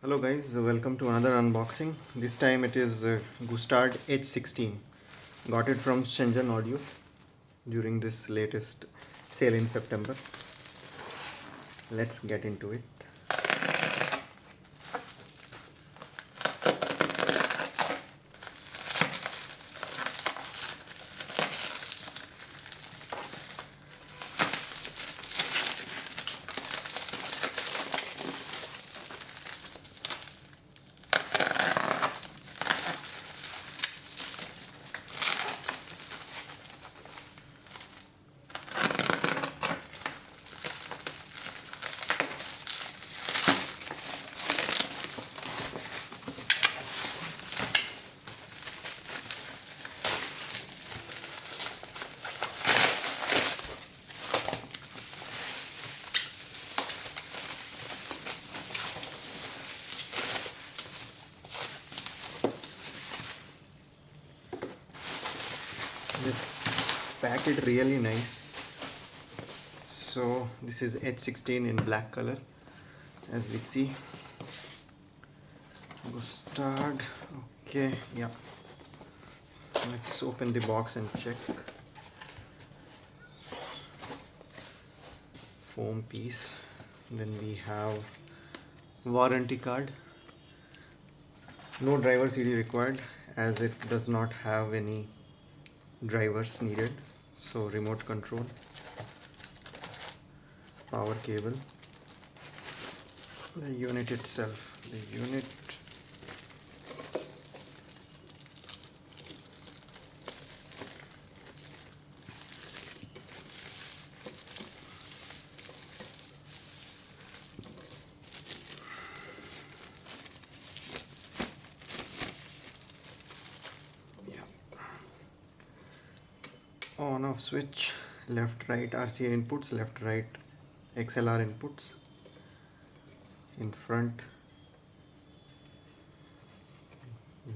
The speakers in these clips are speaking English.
Hello guys, welcome to another unboxing. This time it is GUSTARD H16. Got it from Shenzhenaudio during this latest sale in September. Let's get into it. This packet really nice. So this is H16 in black color, as we see. GUSTARD. Okay, yeah. Let's open the box and check. Foam piece. Then we have warranty card. No driver CD required, as it does not have any drivers needed. So remote control, power cable, the unit itself, on off switch, left right RCA inputs, left right XLR inputs. In front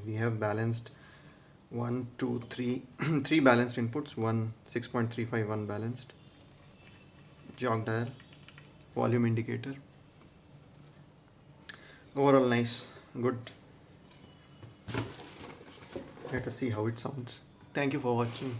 we have balanced 1 2 3 3 balanced inputs, one 6.35, unbalanced, jog dial, volume indicator. Overall nice, good. Let us see how it sounds. Thank you for watching.